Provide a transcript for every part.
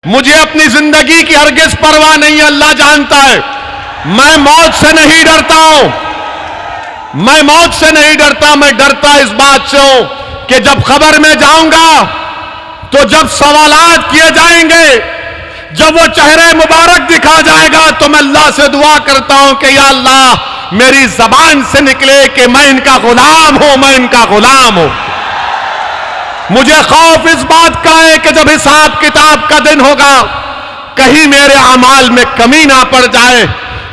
मुझे अपनी जिंदगी की हरगिज परवाह नहीं है, अल्लाह जानता है। मैं मौत से नहीं डरता हूं, मैं मौत से नहीं डरता। मैं डरता इस बात से हूं कि जब खबर में जाऊंगा तो जब सवालात किए जाएंगे, जब वो चेहरे मुबारक दिखा जाएगा, तो मैं अल्लाह से दुआ करता हूं कि या अल्लाह मेरी जबान से निकले कि मैं इनका गुलाम हूं, मैं इनका गुलाम हूं। मुझे खौफ इस बात का है कि जब हिसाब किताब का दिन होगा, कहीं मेरे अमाल में कमी ना पड़ जाए।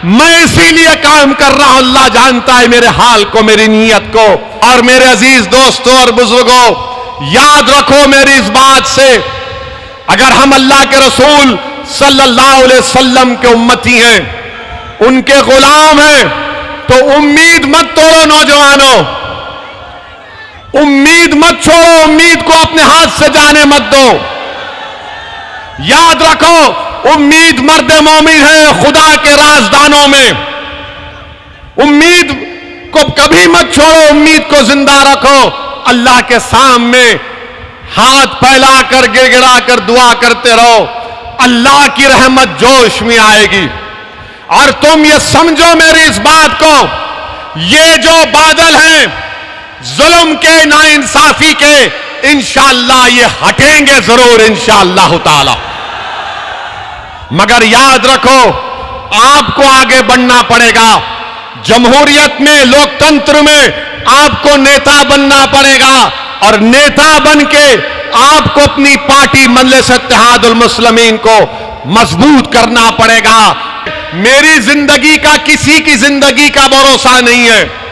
मैं इसीलिए काम कर रहा हूं, अल्लाह जानता है मेरे हाल को, मेरी नीयत को। और मेरे अजीज दोस्तों और बुजुर्गों, याद रखो मेरी इस बात से, अगर हम अल्लाह के रसूल सल्लल्लाहु अलैहि वसल्लम के उम्मती हैं, उनके गुलाम हैं, तो उम्मीद मत तोड़ो नौजवानों, उम्मीद मत छोड़ो, उम्मीद को अपने हाथ से जाने मत दो। याद रखो, उम्मीद मर्द मोमिन है खुदा के राजदानों में। उम्मीद को कभी मत छोड़ो, उम्मीद को जिंदा रखो। अल्लाह के सामने हाथ फैलाकर गिड़गिड़ाकर दुआ करते रहो, अल्लाह की रहमत जोश में आएगी। और तुम ये समझो मेरी इस बात को, ये जो बादल हैं जुल्म के, नाइंसाफी के, इंशाअल्लाह ये हटेंगे जरूर इंशाअल्लाह ताला। मगर याद रखो, आपको आगे बढ़ना पड़ेगा। जमहूरियत में, लोकतंत्र में आपको नेता बनना पड़ेगा, और नेता बन के आपको अपनी पार्टी मजलिस इत्तेहादुल मुस्लिमीन को मजबूत करना पड़ेगा। मेरी जिंदगी का, किसी की जिंदगी का भरोसा नहीं है।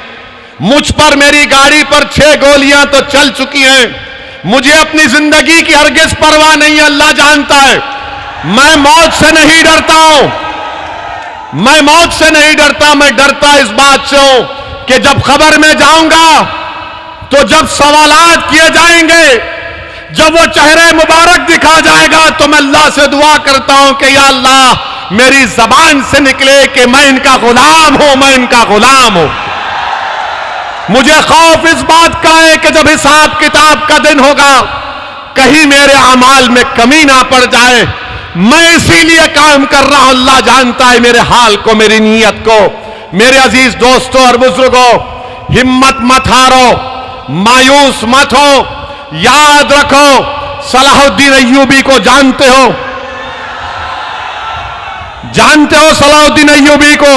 मुझ पर, मेरी गाड़ी पर 6 गोलियां तो चल चुकी हैं। मुझे अपनी जिंदगी की हरगिज परवाह नहीं है, अल्लाह जानता है। मैं मौत से नहीं डरता हूं, मैं मौत से नहीं डरता। मैं डरता इस बात से हूं कि जब खबर में जाऊंगा तो जब सवालात किए जाएंगे, जब वो चेहरे मुबारक दिखा जाएगा, तो मैं अल्लाह से दुआ करता हूं कि या अल्लाह मेरी जबान से निकले कि मैं इनका गुलाम हूं, मैं इनका गुलाम हूं। मुझे खौफ इस बात का है कि जब हिसाब किताब का दिन होगा, कहीं मेरे अमाल में कमी ना पड़ जाए। मैं इसीलिए काम कर रहा हूं, अल्लाह जानता है मेरे हाल को, मेरी नीयत को। मेरे अजीज दोस्तों और बुजुर्गों, हिम्मत मत हारो, मायूस मत हो। याद रखो, सलाहुद्दीन अय्यूबी को जानते हो, जानते हो सलाहुद्दीन अय्यूबी को?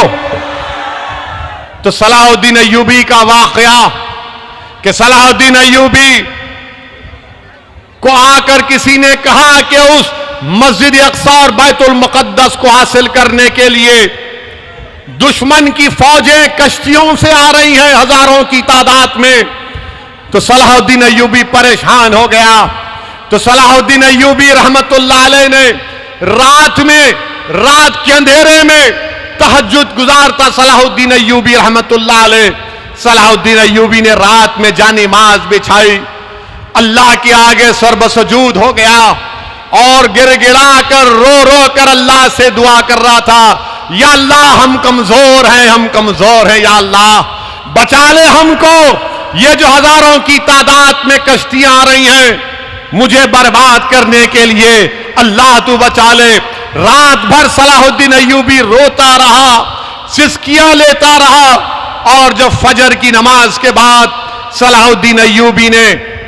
तो सलाहुद्दीन अय्यूबी का वाकया कि सलाहुद्दीन अय्यूबी को आकर किसी ने कहा कि उस मस्जिद अक्सा और बैतुल मुकद्दस को हासिल करने के लिए दुश्मन की फौजें कश्तियों से आ रही हैं, हजारों की तादाद में। तो सलाहुद्दीन अय्यूबी परेशान हो गया। तो सलाहुद्दीन अय्यूबी रहमतुल्लाह अलैह ने रात में, रात के अंधेरे में तहज्जुद गुजारता सलाहुद्दीन अय्यूबी रहमतुल्लाह अलैह। सलाहुद्दीन अय्यूबी ने रात में जानिमाज बिछाई, अल्लाह के आगे सर्वसजूद हो गया और गिड़गिड़ा कर, रो रो कर अल्लाह से दुआ कर रहा था, या अल्लाह हम कमजोर हैं, हम कमजोर हैं, या अल्लाह बचा ले हमको। ये जो हजारों की तादाद में कश्तियां आ रही हैं मुझे बर्बाद करने के लिए, अल्लाह तू बचा ले। रात भर सलाहुद्दीन अय्यूबी रोता रहा, सिसकियां लेता रहा। और जब फजर की नमाज के बाद सलाहुद्दीन अय्यूबी ने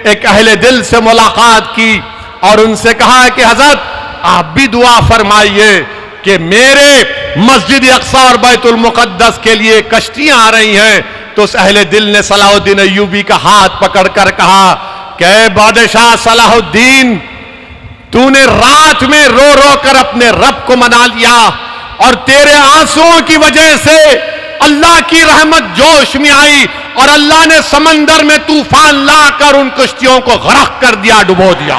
एक अहले दिल से मुलाकात की और उनसे कहा कि हजरत आप भी दुआ फरमाइए कि मेरे मस्जिद अक्सा और बैतुल मुकद्दस के लिए कश्तियां आ रही हैं। तो उस अहले दिल ने सलाहुद्दीन अय्यूबी का हाथ पकड़कर कहा कि बादशाह सलाहुद्दीन, तूने रात में रो रो कर अपने रब को मना लिया, और तेरे आंसुओं की वजह से अल्लाह की रहमत जोश में आई, और अल्लाह ने समंदर में तूफान लाकर उन कश्तियों को गरक कर दिया, डुबो दिया।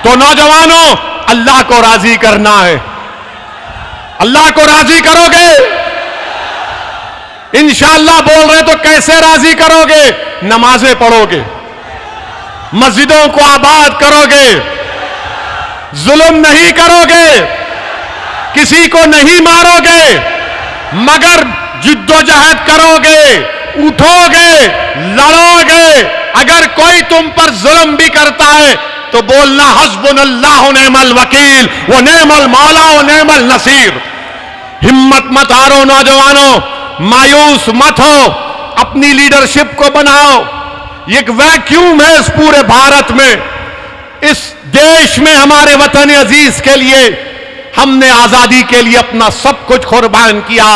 तो नौजवानों, अल्लाह को राजी करना है। अल्लाह को राजी करोगे? इंशाअल्लाह बोल रहे तो कैसे राजी करोगे? नमाजें पढ़ोगे, मस्जिदों को आबाद करोगे, जुल्म नहीं करोगे, किसी को नहीं मारोगे, मगर जिद्दोजहद करोगे, उठोगे, लड़ोगे। अगर कोई तुम पर जुल्म भी करता है तो बोलना हस्बुनल्लाह व निअमल वकील व निअमल मौला व निअमल नसीर। हिम्मत मत हारो नौजवानों, मायूस मत हो, अपनी लीडरशिप को बनाओ। एक वैक्यूम है इस पूरे भारत में, इस देश में हमारे वतन अजीज के लिए हमने आजादी के लिए अपना सब कुछ कुर्बान किया,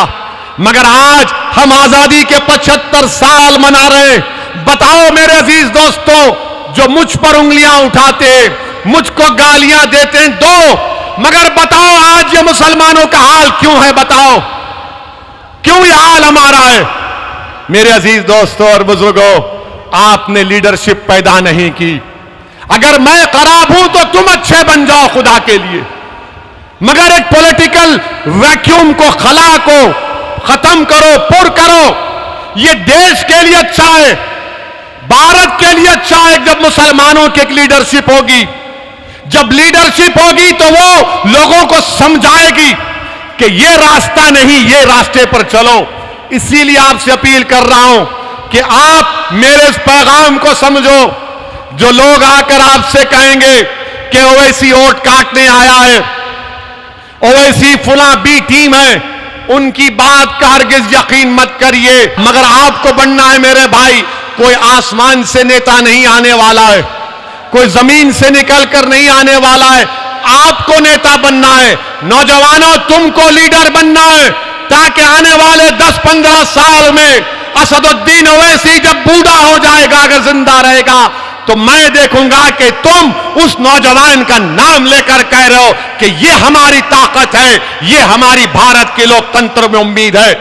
मगर आज हम आजादी के 75 साल मना रहे। बताओ मेरे अजीज दोस्तों, जो मुझ पर उंगलियां उठाते, मुझको गालियां देते हैं दो, मगर बताओ आज ये मुसलमानों का हाल क्यों है? बताओ क्यों ये हाल हमारा है? मेरे अजीज दोस्तों और बुजुर्गों, आपने लीडरशिप पैदा नहीं की। अगर मैं खराब हूं तो तुम अच्छे बन जाओ खुदा के लिए, मगर एक पॉलिटिकल वैक्यूम को, खला को खत्म करो, पुर करो। ये देश के लिए अच्छा है, भारत के लिए अच्छा है जब मुसलमानों की एक लीडरशिप होगी। जब लीडरशिप होगी तो वो लोगों को समझाएगी कि ये रास्ता नहीं, ये रास्ते पर चलो। इसीलिए आपसे अपील कर रहा हूं कि आप मेरे इस पैगाम को समझो। जो लोग आकर आपसे कहेंगे कि ओवैसी वोट काटने आया है, ओवैसी फुला बी टीम है, उनकी बात का हरगिज यकीन मत करिए। मगर आपको बनना है मेरे भाई, कोई आसमान से नेता नहीं आने वाला है, कोई जमीन से निकल कर नहीं आने वाला है। आपको नेता बनना है। नौजवानों, तुमको लीडर बनना है, ताकि आने वाले 10-15 साल में असदुद्दीन ओवैसी जब बूढ़ा हो जाएगा, अगर जिंदा रहेगा, तो मैं देखूंगा कि तुम उस नौजवान का नाम लेकर कह रहे हो कि ये हमारी ताकत है, ये हमारी भारत के लोकतंत्र में उम्मीद है।